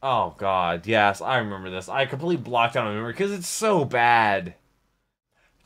Oh god, yes, I remember this. I completely blocked out my memory because it's so bad.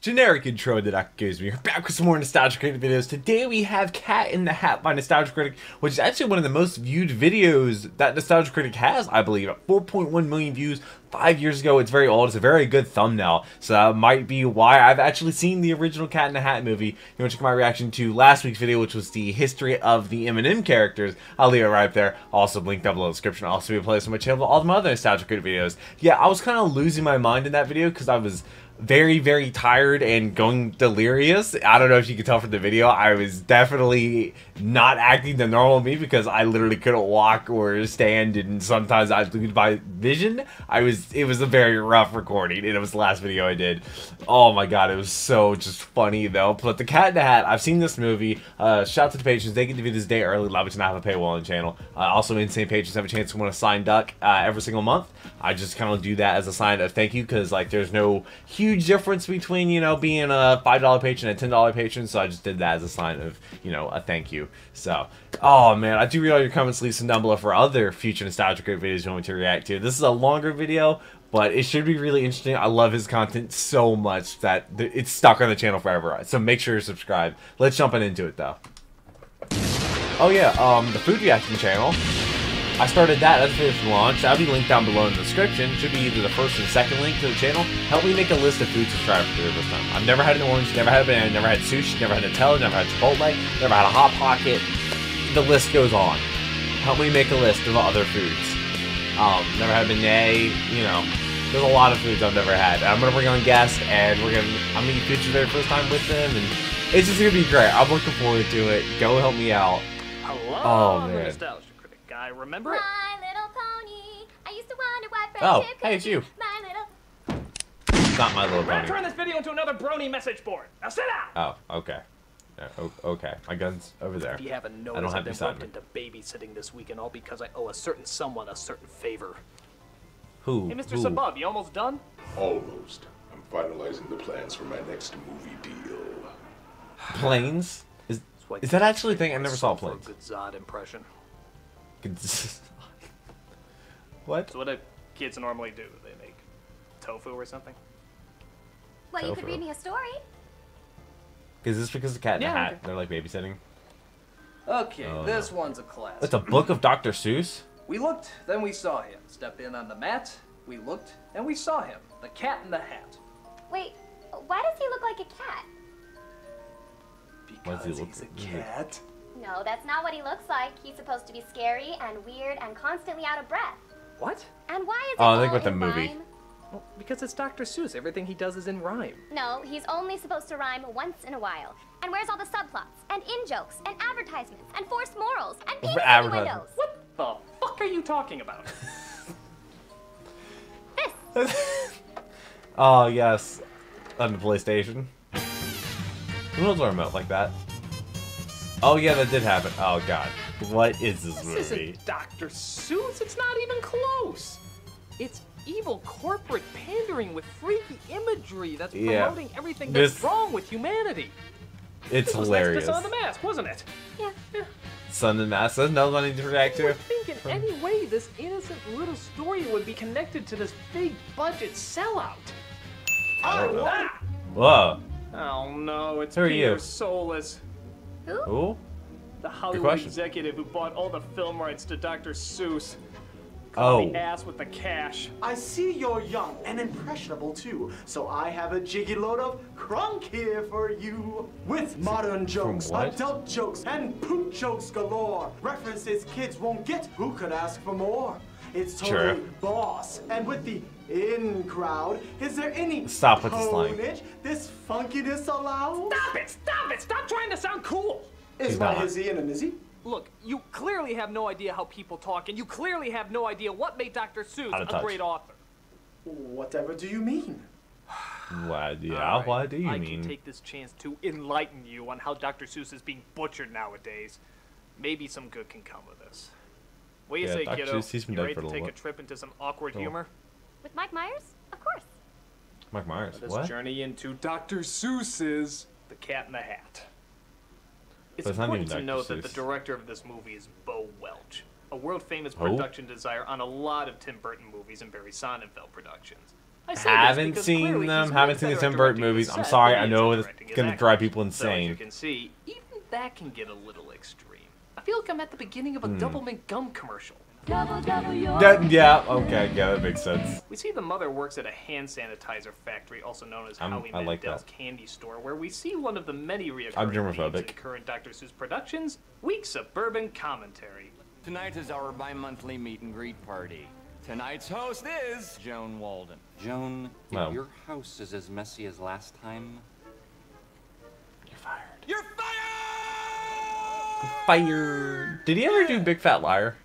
Generic intro to Dr. Gives Me. We're back with some more Nostalgia Critic videos. Today we have Cat in the Hat by Nostalgia Critic, which is actually one of the most viewed videos that Nostalgia Critic has, I believe. At 4.1 million views 5 years ago. It's very old. It's a very good thumbnail. So that might be why I've actually seen the original Cat in the Hat movie. You want to check my reaction to last week's video, which was the history of the M&M characters. I'll leave it right up there. Also, link down below in the description. I'll also be a playlist on my channel for all of my other Nostalgia Critic videos. Yeah, I was kind of losing my mind in that video because I was very tired and going delirious. I don't know if you could tell from the video. I was definitely not acting the normal me because I literally couldn't walk or stand, and sometimes I lose my vision. It was a very rough recording, and it was the last video I did. Oh my god, it was so just funny though. But the Cat in the Hat, I've seen this movie. Shout out to the patrons. They get to view this day early. Love it to not have a paywall on the channel. Also, insane patrons have a chance to win a signed duck every single month. I just kind of do that as a sign of thank you because like there's no huge difference between, you know, being a $5 patron and a $10 patron, so I just did that as a sign of, you know, a thank you. So, oh man, I do read all your comments, leave some down below for other future Nostalgia Critic videos you want me to react to. This is a longer video, but it should be really interesting. I love his content so much that it's stuck on the channel forever, so make sure you subscribe. Let's jump into it though. Oh yeah, the food reaction channel. I started that. That's for the launch. That'll be linked down below in the description. Should be either the first or the second link to the channel. Help me make a list of food subscribers for this time. I've never had an orange, never had a banana, never had sushi, never had Nutella, never had Chipotle, never had a Hot Pocket. The list goes on. Help me make a list of other foods. Never had a beignet. You know, there's a lot of foods I've never had. I'm gonna bring on guests, and I'm gonna eat food for the first time with them, and it's just gonna be great. I'm looking forward to it. Go help me out. Hello, Oh man. Nostalgia Critic guy. Remember it? My Little Pony. I used to wonder why Oh, friendship hey, it's you. My Little. It's not My Little We're gonna Pony. turn this video into another brony message board. Now sit down! Oh, okay. Okay. My gun's over there. If you haven't I don't noticed, have I've been beside roped me. into babysitting this weekend, all because I owe a certain someone a certain favor. Who? Hey, Mr. Who? Sabub, you almost done? Almost. I'm finalizing the plans for my next movie deal. Planes? So I Is that actually a thing? I never saw for a planes. good Zod impression. What? So what do kids normally do? They make tofu or something? Well, you could Tofu. read me a story. Is this because the Cat in the Yeah, Hat? okay. They're like babysitting. Okay, Oh, this one's a classic. It's a book of Dr. Seuss? We looked, then we saw him. Stepped in on the mat, we looked, and we saw him. The Cat in the Hat. Wait, why does he look like a cat? Why does he Because look he's a like- cat. No, that's not what he looks like. He's supposed to be scary and weird and constantly out of breath. What? And why is it Oh, I think all with the in movie. rhyme? Well, because it's Dr. Seuss. Everything he does is in rhyme. No, he's only supposed to rhyme once in a while. And where's all the subplots and in-jokes and advertisements and forced morals and penis in the Advertisements. windows? What the fuck are you talking about? This. Oh, yes. On the PlayStation. Who knows a remote like that? Oh, yeah, that did happen. Oh, God. What is this This movie? isn't Dr. Seuss. It's not even close. It's evil corporate pandering with freaky imagery that's Yeah. promoting everything that's This- wrong with humanity. It's This was hilarious. next to Son of the Mask, wasn't it? Yeah. Son of the Mask. That's another one I need to react You to. would think in any way this innocent little story would be connected to this big budget sellout. Oh, Ah! whoa. Oh no, it's Who are Peter you? Solus, Who? Who? the Hollywood question. executive who bought all the film rights to Dr. Seuss. Oh. The ass with the cash. I see you're young and impressionable too, so I have a jiggy load of crunk here for you. With modern jokes, what? adult jokes, and poop jokes galore. References kids won't get, who could ask for more? It's totally Sure. boss. And with the in crowd, is there any Stop with the slang. ponage this funkiness allows? Stop it! Stop it! Stop trying to sound cool! Is He's my not. hizzy and a nizzy? Look, you clearly have no idea how people talk, and you clearly have no idea what made Dr. Seuss Out of a touch. great author. Whatever do you mean? What? Yeah, All right, what do you I mean? can take this chance to enlighten you on how Dr. Seuss is being butchered nowadays. Maybe some good can come of this. What do you Yeah, say, Dr. kiddo? Seuss, he's been You dead ready for a to little take a bit. trip into some awkward Oh. humor? With Mike Myers? Of course. Mike Myers. This What? journey into Dr. Seuss's The Cat in the Hat. It's But it's not important even to Dr. note that the Seuss. director of this movie is Bo Welch, a world-famous production designer on a lot of Tim Burton movies and Barry Sonnenfeld productions. I say this Haven't because seen clearly them. he's Haven't way seen the better Tim at Burton directing movies. the I'm set sorry. than I he is know at it's directing his gonna actors. drive people Though, as insane. you can see, even that can get a little extreme. I feel like I'm at the beginning of a Doublemint gum commercial. Yeah. Okay. Yeah, that makes sense. We see the mother works at a hand sanitizer factory, also known as Howie I like Mandel's that. candy store, where we see one of the many I'm reoccurring germophobic. themes in current Dr. Seuss productions, weak suburban commentary. Tonight is our bi-monthly meet and greet party. Tonight's host is Joan Walden. Joan, Well. if your house is as messy as last time, You're fired. You're fired! Fired. Did he ever do Big Fat Liar?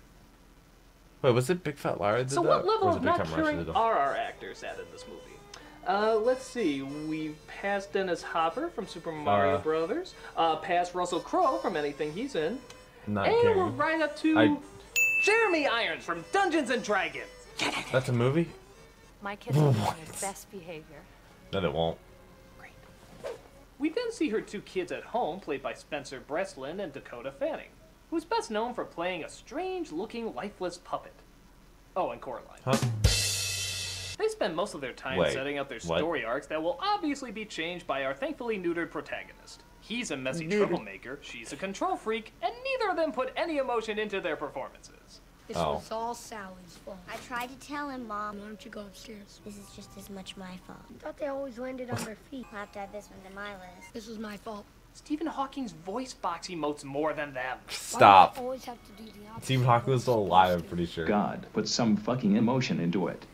Wait, was it Big Fat Liar? that So did what that? Or level was of it Big not Time Rush that caring did that? are our actors at in this movie? Let's see. We've passed Dennis Hopper from Super Mario Brothers. Past Russell Crowe from anything he's in. Not And we're caring. right up to Jeremy Irons from Dungeons and Dragons. That's a movie? My kids will be on their best behavior. No, it won't. We then see her two kids at home, played by Spencer Breslin and Dakota Fanning, who's best known for playing a strange-looking, lifeless puppet. Oh, and Coraline. Huh? They spend most of their time Wait, setting up their what? story arcs that will obviously be changed by our thankfully neutered protagonist. He's a messy troublemaker, she's a control freak, and neither of them put any emotion into their performances. This Oh. was all Sally's fault. I tried to tell him, Mom. Why don't you go upstairs? This is just as much my fault. I thought they always landed on their feet. I'll have to add this one to my list. This was my fault. Stephen Hawking's voice box emotes more than them. Stop. Why do I always have to do the opposite? Stephen Hawking was still alive, I'm pretty sure. God, put some fucking emotion into it.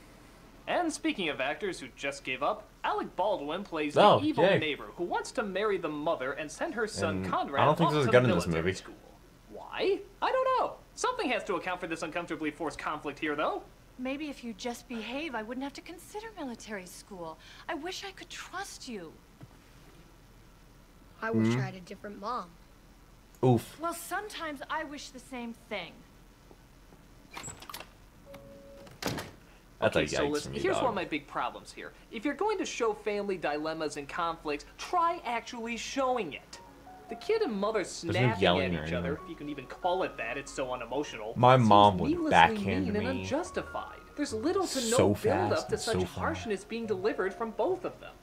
And speaking of actors who just gave up, Alec Baldwin plays Oh, the evil yay. neighbor who wants to marry the mother and send her son And Conrad I don't think off there's a to gun the in this military movie. school. Why? I don't know. Something has to account for this uncomfortably forced conflict here, though. Maybe if you just behave, I wouldn't have to consider military school. I wish I could trust you. I wish I had a different mom. Oof. Well, sometimes I wish the same thing. That's Okay, a so yikes listen, for me, here's dog. one of my big problems here. If you're going to show family dilemmas and conflicts, try actually showing it. The kid and mother snapping yelling at or each other, anything. if you can even call it that, it's so unemotional. My seems mom would needlessly backhand mean and me unjustified. There's little to so no build fast up to and such so far. harshness being delivered from both of them.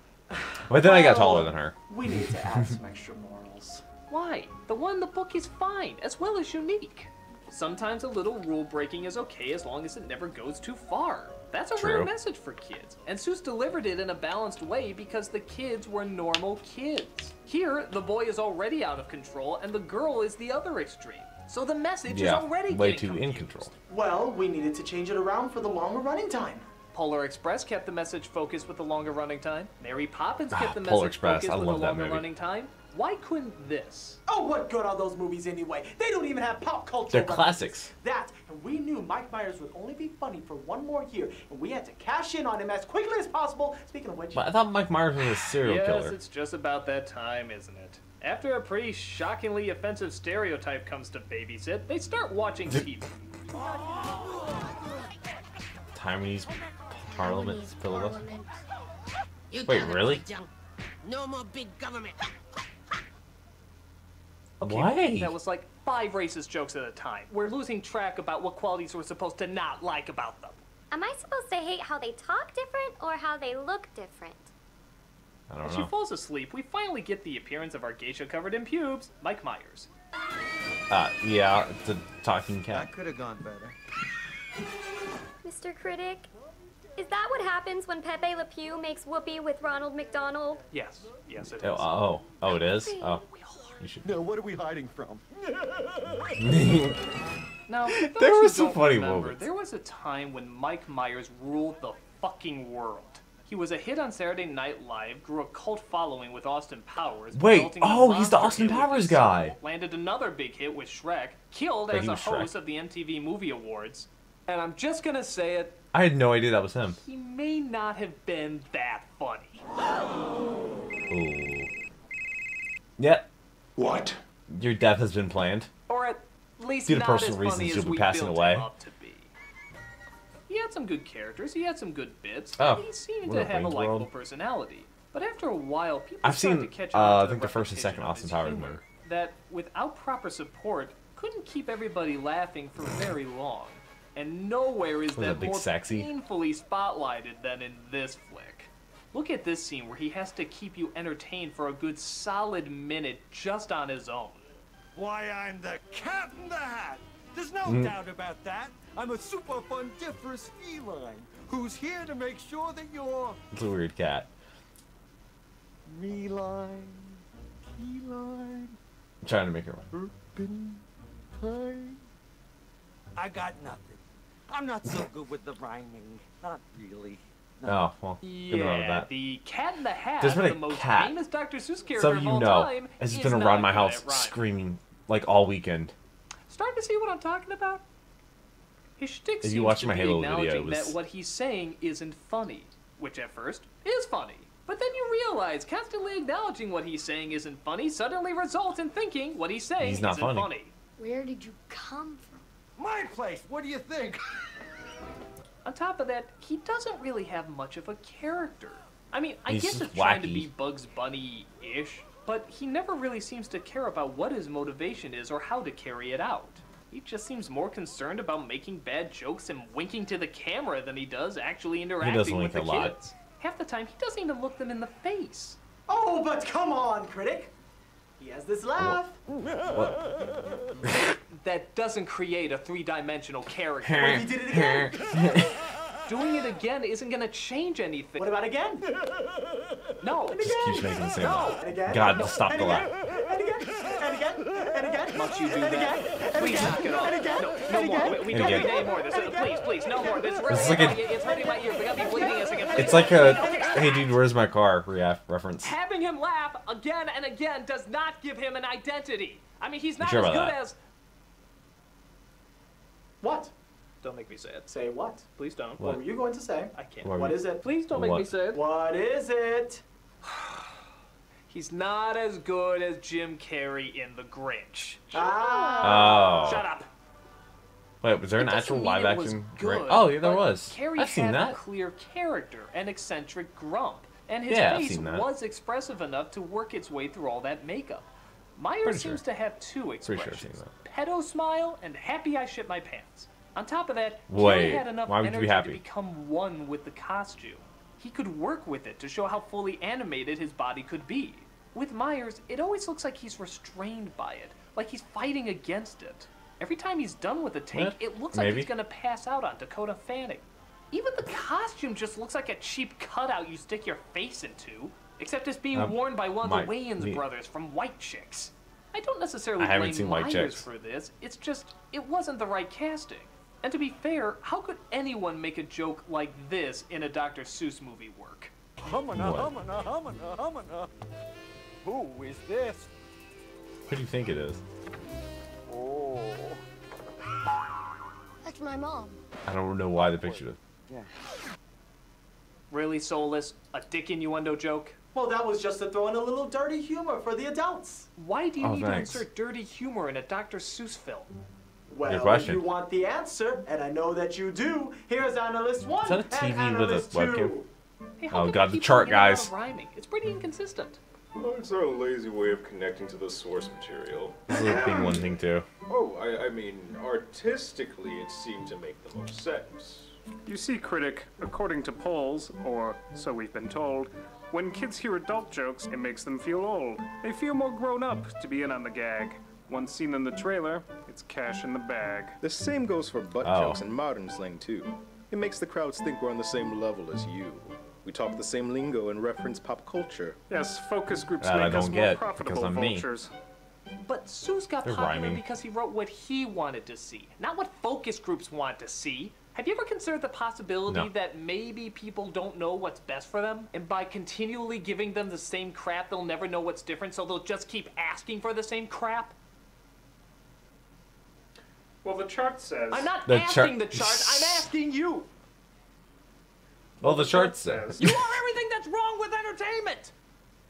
But then I got Well, taller than her. We need to add some extra morals. Why? The one in the book is fine, as well as unique. Sometimes a little rule breaking is okay as long as it never goes too far. That's a rare True. message for kids, and Seuss delivered it in a balanced way because the kids were normal kids. Here, the boy is already out of control, and the girl is the other extreme. So the message is Yeah, already way getting too in confused. control. Well, we needed to change it around for the longer running time. Polar Express kept the message focused with the longer running time. Mary Poppins Ah, kept the Polar message Express, focused I with love a that longer movie. running time. Why couldn't this? Oh, what good are those movies anyway? They don't even have pop culture. They're references. classics. That, and we knew Mike Myers would only be funny for one more year, and we had to cash in on him as quickly as possible. Speaking of which, But I thought Mike Myers was a serial Yes, killer. it's just about that time, isn't it? After a pretty shockingly offensive stereotype comes to babysit, they start watching TV. Taiwanese Parliament filibuster. You Wait, got it, really? big junk. No more big government. Okay, Why? that was like 5 racist jokes at a time. We're losing track about what qualities we're supposed to not like about them. Am I supposed to hate how they talk different or how they look different? I don't As she know. falls asleep, we finally get the appearance of our geisha covered in pubes, Mike Myers. Yeah, it's a talking cat. Could have gone better. Mr. Critic, is that what happens when Pepe Le Pew makes whoopee with Ronald McDonald? Yes, yes it is. Oh, it is? Oh. You should. No, what are we hiding from? Now, for those There who were some don't funny remember, moments. There was a time when Mike Myers ruled the fucking world. He was a hit on Saturday Night Live, grew a cult following with Austin Powers. Wait, resulting in a oh, he's the monster Austin hit with Powers The guy. Sequel, landed another big hit with Shrek, killed Wait, as he a was Shrek. host of the MTV Movie Awards. And I'm just gonna say it, I had no idea that was him. he may not have been that funny. Ooh. Yep. What? Your death has been planned. Or at least Due to not personal as reasons, funny you'll as be we passing built away. him up to be. He had some good characters, he had some good bits, Oh, and he seemed what to a have a Wayne's likable World. personality. But after a while, people I've started seen, to catch on I to think the first and second repetition of Austin his Powers humor, movie. that without proper support, couldn't keep everybody laughing for very long. And nowhere is that more painfully spotlighted than in this flick. Look at this scene where he has to keep you entertained for a good solid minute just on his own. Why, I'm the Cat in the Hat. There's no doubt about that. I'm a super fundiferous feline who's here to make sure that you're... It's a weird cat. Me-line, key-line... I'm trying to make it rhyme. Turpentine. I got nothing. I'm not so good with the rhyming. Not really. Oh, well, good luck with that. The Cat in the Hat, There's been a the most cat, famous Dr. Seuss character some of of you all know, time, has is been not around my good house at rhyming. screaming like all weekend. Starting to see what I'm talking about? His shtick If you seems watch to my be Halo acknowledging video, it was- that what he's saying isn't funny, which at first is funny. But then you realize constantly acknowledging what he's saying isn't funny suddenly results in thinking what he's saying He's not isn't funny. Where did you come from? My place. What do you think? On top of that, he doesn't really have much of a character. I mean, I He's guess just it's trying to wacky. be Bugs Bunny-ish, but he never really seems to care about what his motivation is or how to carry it out. He just seems more concerned about making bad jokes and winking to the camera than he does actually interacting with wink the a lot. kids. Half the time, he doesn't even look them in the face. Oh, but come on, critic. He has this laugh. That doesn't create a three-dimensional character. What if he did it again? Doing it again isn't gonna change anything. What about again? No. And Just again. keeps making the same No. laugh. And again. God, No. stop And the again. laugh. And again. And again. And again. Must you do and that? again. And Please again. knock it off. And again. No and more. again. We And don't again. need any more of this. Please, no more. This This is like a- it's hurting my ears. We gotta be bleeding us again. It's like a "Hey dude, where's my car?" reference. Having him laugh again and again does not give him an identity. I mean, he's not sure as about good that? as... What? Don't make me say it. Say what? Please don't. What were you going to say? I can't. What? What is it? Please don't make me What? say it. What is it? He's not as good as Jim Carrey in The Grinch. Ah. Oh. Shut up. Wait, was there an It doesn't actual mean live it was action? good, Oh, yeah, there but was. Carrey I've seen had that. a clear character, an eccentric grump, and his Yeah, I've face seen that. was expressive enough to work its way through all that makeup. Myers Pretty seems sure. to have two Pretty sure I've expressions: seen pedo smile and happy I shit my pants. On top of that, Wait, Carrey had enough why would you be energy happy? to become one with the costume. He could work with it to show how fully animated his body could be. With Myers, it always looks like he's restrained by it, like he's fighting against it. Every time he's done with a take, Eh, it looks like maybe. he's gonna pass out on Dakota Fanning. Even the costume just looks like a cheap cutout you stick your face into, except it's being worn by one of the Wayans brothers from White Chicks. I don't necessarily I haven't blame seen White Myers Chicks. for this, it's just, it wasn't the right casting. And to be fair, how could anyone make a joke like this in a Dr. Seuss movie work? Humana, humana, humana, humana. Who is this? What do you think it is? Oh. That's my mom. I don't know why they pictured it. Yeah. Really, Soulless? A dick innuendo joke? Well, that was just to throw in a little dirty humor for the adults. Why do you Oh, need thanks. to insert dirty humor in a Dr. Seuss film? Well, question. you want the answer, and I know that you do. Here's analyst 1 Is that a and TV with a analyst webcam? 2. Hey, how Oh, come God, you the keep chart, going in and out guys. of rhyming? It's pretty inconsistent. Well, it's our lazy way of connecting to the source material. This is a thing, one thing too. Oh, I mean, artistically, it seemed to make the most sense. You see, critic, according to polls, or so we've been told, when kids hear adult jokes, it makes them feel old. They feel more grown up to be in on the gag. Once seen in the trailer, it's cash in the bag. The same goes for butt jokes and modern slang too. It makes the crowds think we're on the same level as you. We talk the same lingo and reference pop culture. Yes, focus groups That I make us don't more get, profitable because I'm me. vultures. But Seuss got They're popular rhyming. because he wrote what he wanted to see, not what focus groups want to see. Have you ever considered the possibility No. that maybe people don't know what's best for them? And by continually giving them the same crap, they'll never know what's different, so they'll just keep asking for the same crap? Well, the chart says... I'm not The asking chart- the chart, I'm asking you! Well, the chart says. You are everything that's wrong with entertainment!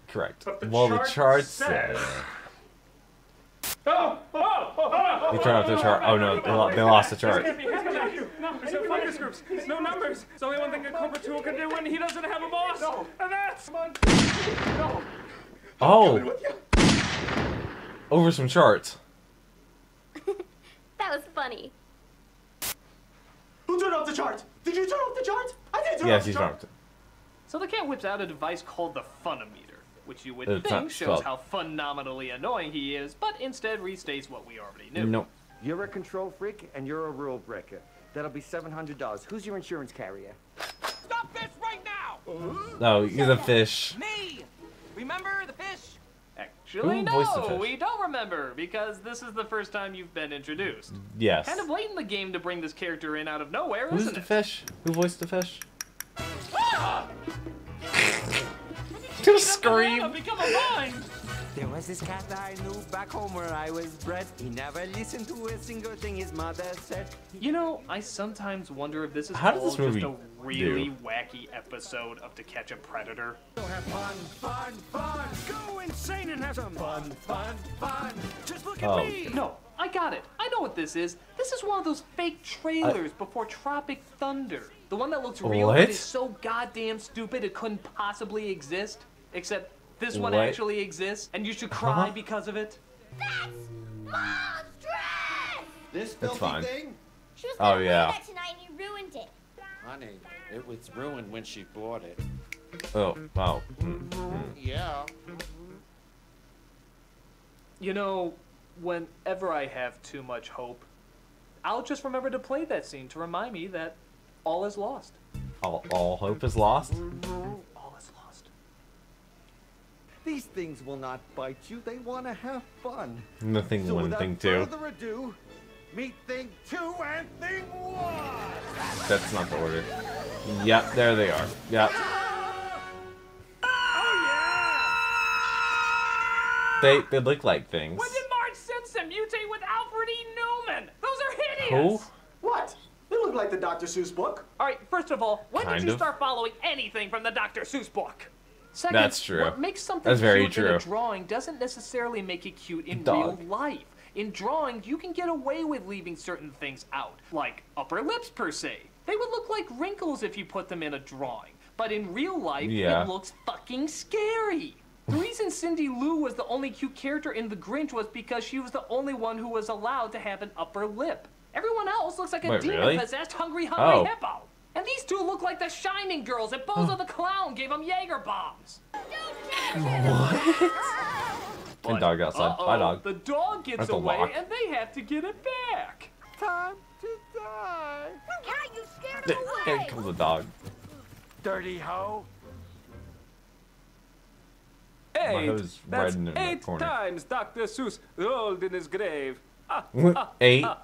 Correct. But the Well, the chart chart says- says. Oh! They turned off the chart. Oh no, they lost the chart. This can't be happening. No, there's no focus groups, no numbers. There's only one thing a corporate tool can do when he doesn't have a boss, and that's... No. Oh! Over some charts. That was funny. Who turned off the chart? Did you turn off the chart? I didn't turn off the chart. So the cat whips out a device called the Funometer, which you would think shows how phenomenally annoying he is, but instead restates what we already knew. Nope. You're a control freak and you're a rule breaker. That'll be $700. Who's your insurance carrier? Stop this right now! No, he's a fish. Me! Remember the fish? Actually, no, we don't remember, because this is the first time you've been introduced. Yes. Kind of late in the game to bring this character in out of nowhere, Who's isn't the it? fish? Who voiced the fish? Ah! Just scream. Become a vine. There was this cat that I knew back home where I was bred. He never listened to a single thing his mother said. You know, I sometimes wonder if this is How all does this movie just a really wacky episode of To Catch a Predator. Go have fun, fun, fun. Go insane and have some fun, fun, fun. Just look at me. No, I got it. I know what this is. This is one of those fake trailers before Tropic Thunder. The one that looks real but is so goddamn stupid it couldn't possibly exist. Except this one actually exists, and you should cry because of it. That's monstrous! This That's fine. thing? She was gonna play yeah. that tonight and you ruined it. Honey, it was ruined when she bought it. Oh, wow. Yeah. You know, whenever I have too much hope, I'll just remember to play that scene to remind me that all is lost. All hope is lost? All is lost. These things will not bite you. They want to have fun. Nothing So one, without thing two. further ado, meet thing 2 and thing 1. That's not the order. Yep, there they are. Yep. They look like things. When did Marge Simpson mutate with Alfred E. Newman? Those are hideous! Who? What? They look like the Dr. Seuss book. Alright, first of all, when did Kind you of. start following anything from the Dr. Seuss book? Second, That's true. what makes something That's very cute in a true. drawing doesn't necessarily make it cute in Dog. real life. In drawing, you can get away with leaving certain things out, like upper lips per se. They would look like wrinkles if you put them in a drawing. But in real life, Yeah. it looks fucking scary. The reason Cindy Lou was the only cute character in The Grinch was because she was the only one who was allowed to have an upper lip. Everyone else looks like a Wait, really? demon-possessed hungry Oh. hippo. And these two look like the Shining Girls, and Bozo the Clown gave them Jaeger bombs. What? And dog outside. Bye, dog. The dog gets That's a away, lock. and they have to get it back. Time to die. How you scared There him away? comes the dog. Dirty hoe. My Eight. hose That's riding in the 8 corner. times Dr. Seuss rolled in his grave. Eight? ah.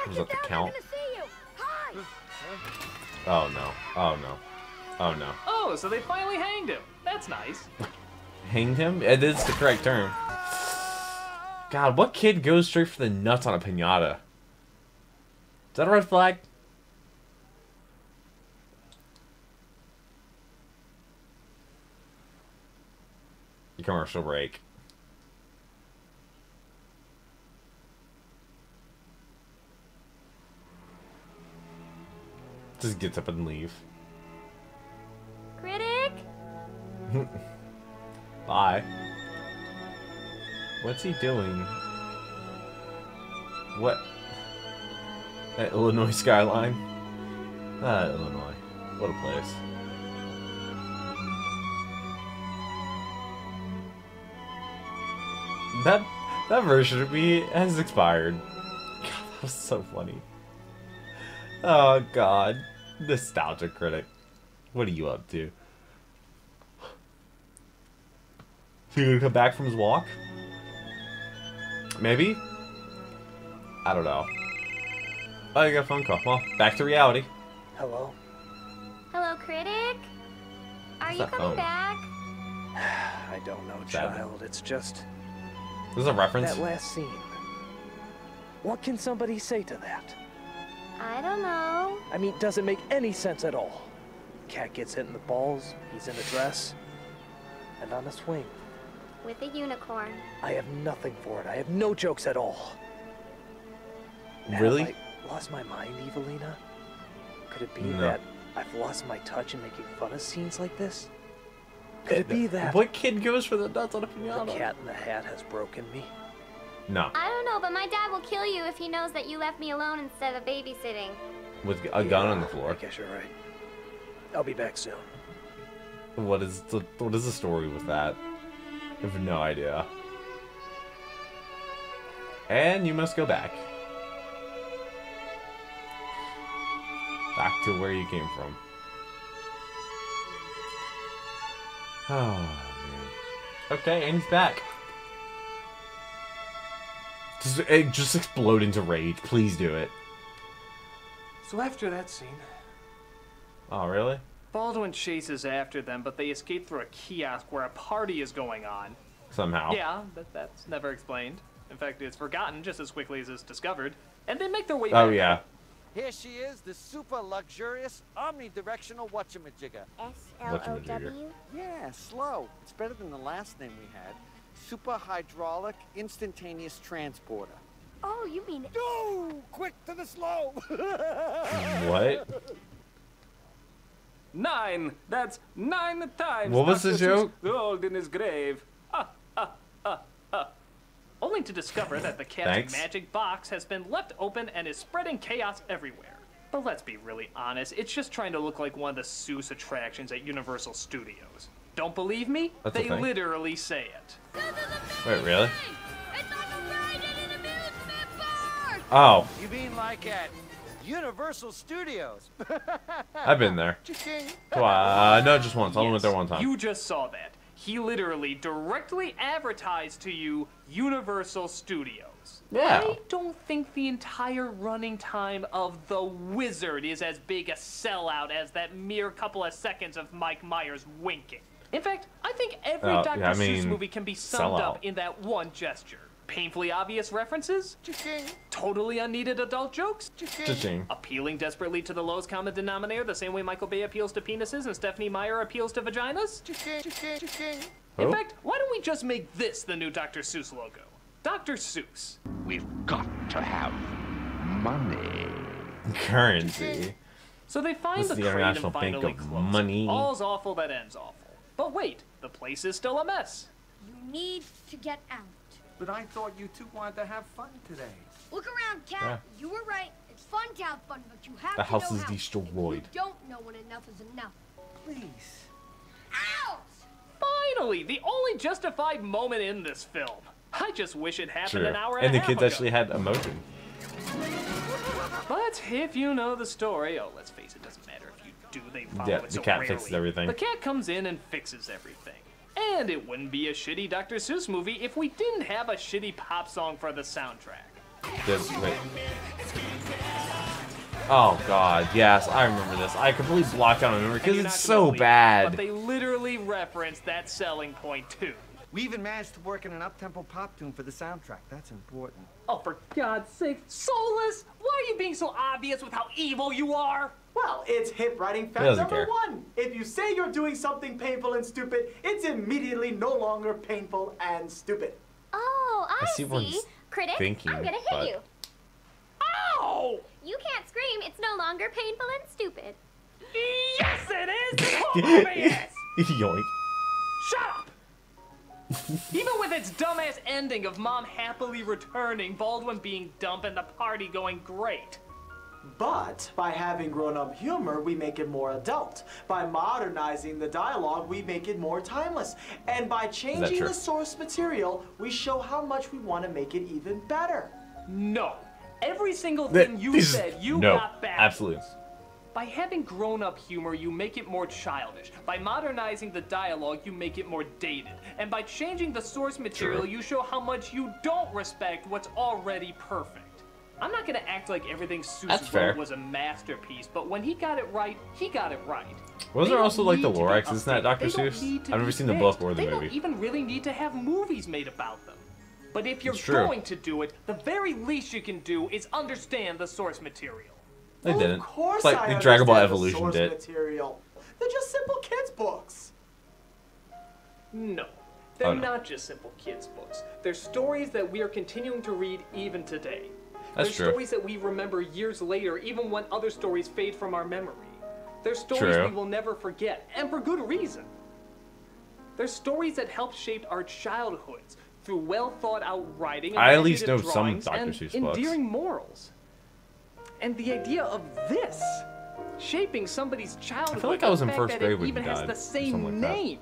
Was that the count? See you. Hi. Oh no. Oh no. Oh no. Oh, so they finally hanged him. That's nice. Hanged him? It is the correct term. God, what kid goes straight for the nuts on a piñata? Is that a red flag? Commercial break. Just gets up and leave. Critic? Bye. What's he doing? What? That Illinois skyline? Ah, Illinois. What a place. That version of me has expired. God, that was so funny. Oh God. Nostalgia critic. What are you up to? So you gonna come back from his walk? Maybe? I don't know. Oh, you got a phone call. Well, back to reality. Hello? Hello, Critic? Are you that coming phone? back? I don't know, Sad. child. It's just This is a reference? that last scene. What can somebody say to that? I don't know. I mean, does it make any sense at all? Cat gets hit in the balls, he's in a dress, and on a swing. With a unicorn. I have nothing for it. I have no jokes at all. Really? Have I lost my mind, Evelina? Could it be No. that I've lost my touch in making fun of scenes like this? Could it be that? What kid goes for the nuts on a The pinata? Cat in the Hat has broken me. No. I don't know, but my dad will kill you if he knows that you left me alone instead of babysitting. With a gun on the floor. I guess you're right. I'll be back soon. What is the story with that? I have no idea. And you must go back. Back to where you came from. Oh, man. Okay, and he's back. Just explode into rage. Please do it. So after that scene, Oh, really? Baldwin chases after them, but they escape through a kiosk where a party is going on. Somehow. Yeah, but that's never explained. In fact, it's forgotten just as quickly as it's discovered. And they make their way back. Oh, yeah. Here she is, the super luxurious omnidirectional whatchamajigger. S-L-O-W? Yeah, slow. It's better than the last name we had. Super hydraulic instantaneous transporter. Oh, you mean... No! Quick to the slow! What? 9! That's 9 times. What was the joke? Gold in his grave. Only to discover that the cat's magic box has been left open and is spreading chaos everywhere. But let's be really honest, it's just trying to look like one of the Seuss attractions at Universal Studios. Don't believe me? That's a They thing. literally say it. Wait, really? Oh. You mean like at Universal Studios? I've been there. No, just once. I only went there one time. You just saw that. He literally directly advertised to you Universal Studios. Yeah. I don't think the entire running time of The Wizard is as big a sellout as that mere couple of seconds of Mike Myers winking. In fact, I think every Dr. Seuss movie can be summed up in that one gesture. Painfully obvious references, totally unneeded adult jokes, appealing desperately to the lowest common denominator the same way Michael Bay appeals to penises and Stephanie Meyer appeals to vaginas. In fact, why don't we just make this the new Dr. Seuss logo? Dr. Seuss. We've got to have money. Currency. So they find This is the the crate International and finally Bank of close it. Money. All's awful that ends awful. But wait, the place is still a mess. You need to get out. But I thought you two wanted to have fun today. Look around, Cat. Yeah. You were right. It's fun to have fun, but you have The to house know is how. destroyed. You don't know when enough is enough. Please. Out! Finally, the only justified moment in this film. I just wish it happened True. an hour And and the a half kids ago. actually had emotion. But if you know the story, oh, let's face it, doesn't matter if you do, they follow Yeah, it the so cat rarely. fixes everything. The cat comes in and fixes everything. And it wouldn't be a shitty Dr. Seuss movie if we didn't have a shitty pop song for the soundtrack. Wait. Oh god, yes, I remember this. I completely blocked out my memory because it's so bad. But they literally reference that selling point too. We even managed to work in an up-tempo pop tune for the soundtrack. That's important. Oh, for God's sake, Soulless! Why are you being so obvious with how evil you are? Well, it's hip writing He fact doesn't number care. 1. If you say you're doing something painful and stupid, it's immediately no longer painful and stupid. Oh, I see what he's Critic, thinking, I'm gonna hit but- you. Ow! You can't scream. It's no longer painful and stupid. Yes, it is! Obvious! Yoink. Shut up! Even with its dumbass ending of Mom happily returning, Baldwin being dumb, and the party going great. But by having grown-up humor, we make it more adult. By modernizing the dialogue, we make it more timeless. And by changing true? the source material, we show how much we want to make it even better. No. Every single thing you said, you got back. Absolutely. By having grown-up humor, you make it more childish. By modernizing the dialogue, you make it more dated. And by changing the source material, you show how much you don't respect what's already perfect. I'm not gonna act like everything Seuss wrote was a masterpiece, but when he got it right, he got it right. Wasn't there also like the need to be Lorax? Isn't that Dr. They don't Seuss? need to I've never be seen the fixed. book or the They movie. don't even really need to have movies made about them. But if you're It's true. going to do it, the very least you can do is understand the source material. They didn't. Of course It's like I the Dragon Ball understand the Evolution source did. material. They're just simple kids' books. No, they're Oh, no. not just simple kids' books. They're stories that we are continuing to read even today. That's They're true. stories that we remember years later, even when other stories fade from our memory. They're stories True. we will never forget, and for good reason. They're stories that help shape our childhoods through well thought out writing, I at least know some Dr. Seuss books. Endearing morals. And the idea of this shaping somebody's childhood. I feel like I was in first grade when he even died. Has the same like name.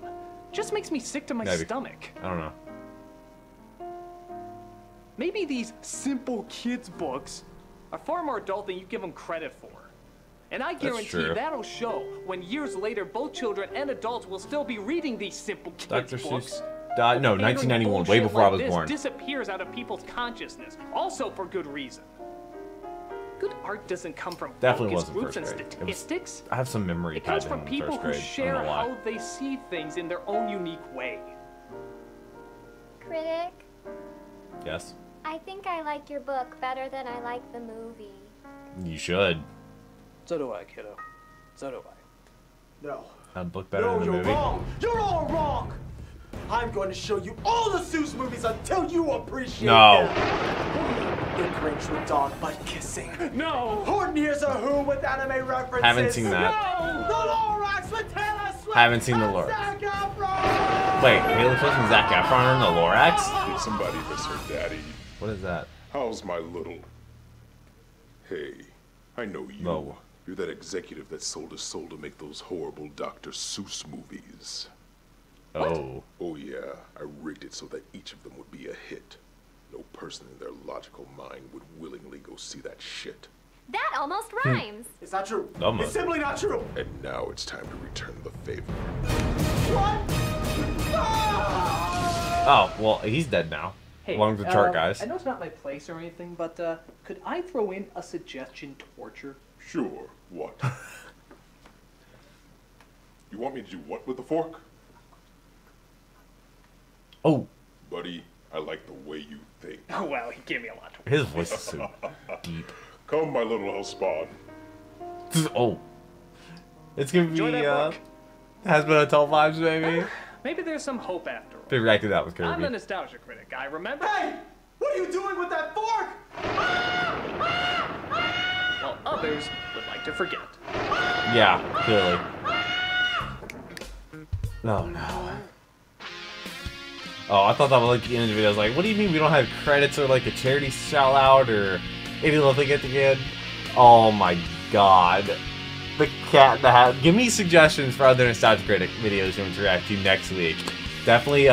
Just makes me sick to my Maybe. stomach. I don't know. Maybe these simple kids books are far more adult than you give them credit for. And I guarantee that'll show when years later both children and adults will still be reading these simple kids Dr. books. Seuss died, no, 1991, way before I was born. Disappears out of people's consciousness, also for good reason. Good art doesn't come from Definitely focus wasn't groups first and grade. statistics. I have some memory It comes tied from in people first who grade. share I don't know why. how they see things in their own unique way. Critic, Yes, I think I like your book better than I like the movie. you should. So do I, kiddo. So do I. No. That book better No, than the you're movie. wrong. You're all wrong. I'm going to show you all the Seuss movies until you appreciate them. The Grinch with dog butt kissing. No. Horton Hears a Who with anime references. Haven't seen that. No. The Lorax with Taylor Swift. Haven't seen the Lorax. Wait, Taylor Swift and Zac Efron are in the Lorax? Did somebody miss her daddy? What is that? How's my little... Hey, I know you. No. You're that executive that sold his soul to make those horrible Dr. Seuss movies. Oh. Oh yeah, I rigged it so that each of them would be a hit. No person in their logical mind would willingly go see that shit. That almost rhymes. It's not true. Almost. It's simply not true. And now it's time to return the favor. What? Oh, well, he's dead now. Hey, Along with the chart, guys. I know it's not my place or anything, but could I throw in a suggestion torture? Sure, what? You want me to do what with the fork? Oh. Buddy, I like the way you think. Oh, well, he gave me a lot to His voice is so deep. Come, my little hellspawn. Oh. It's gonna Enjoy be, that book. Has Been Hotel vibes, maybe? Maybe there's some hope after all. They reacted that with Kirby. I'm the nostalgia critic guy, remember? Hey! What are you doing with that fork? While others would like to forget. Yeah, clearly. No, no. Oh, I thought that was like the end of the video. I was like, what do you mean we don't have credits or like a charity shout out or any little thing at the end? Oh my god. The Cat in the Hat. Give me suggestions for other Nostalgia Critic videos you want to react to next week. Definitely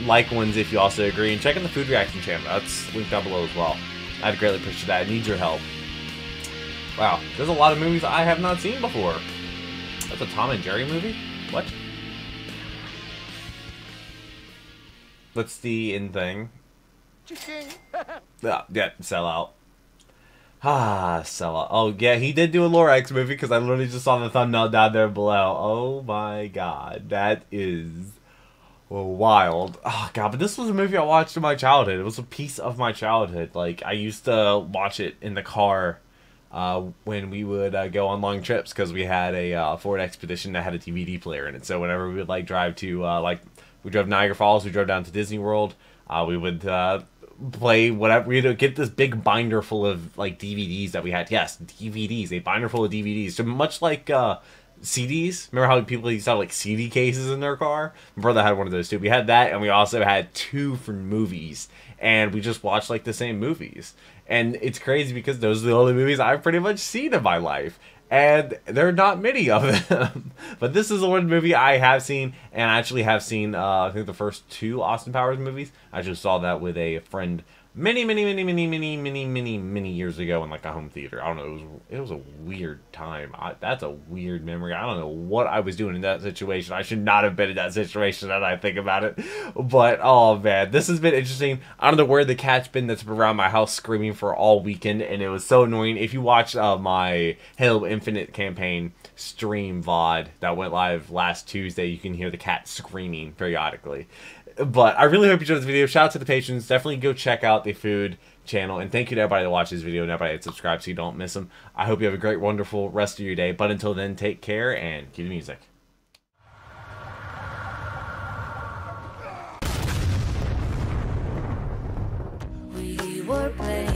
like ones if you also agree. And check out the food reaction channel. That's linked down below as well. I'd greatly appreciate that. I need your help. Wow, there's a lot of movies I have not seen before. That's a Tom and Jerry movie? What? What's the in thing? Yeah, sell out. Ah, sell out. Oh, yeah, he did do a Lorax movie because I literally just saw the thumbnail down there below. Oh my god, that is wild. Oh god, but this was a movie I watched in my childhood. It was a piece of my childhood. Like, I used to watch it in the car when we would go on long trips because we had a Ford Expedition that had a DVD player in it. So whenever we would like drive to we drove Niagara Falls, we drove down to Disney World, we would play whatever. We'd get this big binder full of like DVDs that we had. Yes, DVDs, a binder full of DVDs. So much like CDs. Remember how people used to have like CD cases in their car? My brother had one of those too. We had that, and we also had 2 for movies, and we just watched like the same movies. And it's crazy because those are the only movies I've pretty much seen in my life. And there are not many of them. But this is the one movie I have seen, and I actually have seen, I think, the first 2 Austin Powers movies. I just saw that with a friend many years ago in like a home theater. I don't know, it was a weird time. That's a weird memory. I don't know what I was doing in that situation. I should not have been in that situation now that I think about it. But oh man, this has been interesting. I don't know where the cat's been that's been around my house screaming for all weekend, and it was so annoying. If you watch my Halo Infinite campaign stream VOD that went live last Tuesday, you can hear the cat screaming periodically. But I really hope you enjoyed this video. Shout out to the patrons. Definitely go check out the food channel. And thank you to everybody that watched this video and everybody that subscribed so you don't miss them. I hope you have a great, wonderful rest of your day. But until then, take care and cue the music. We were playing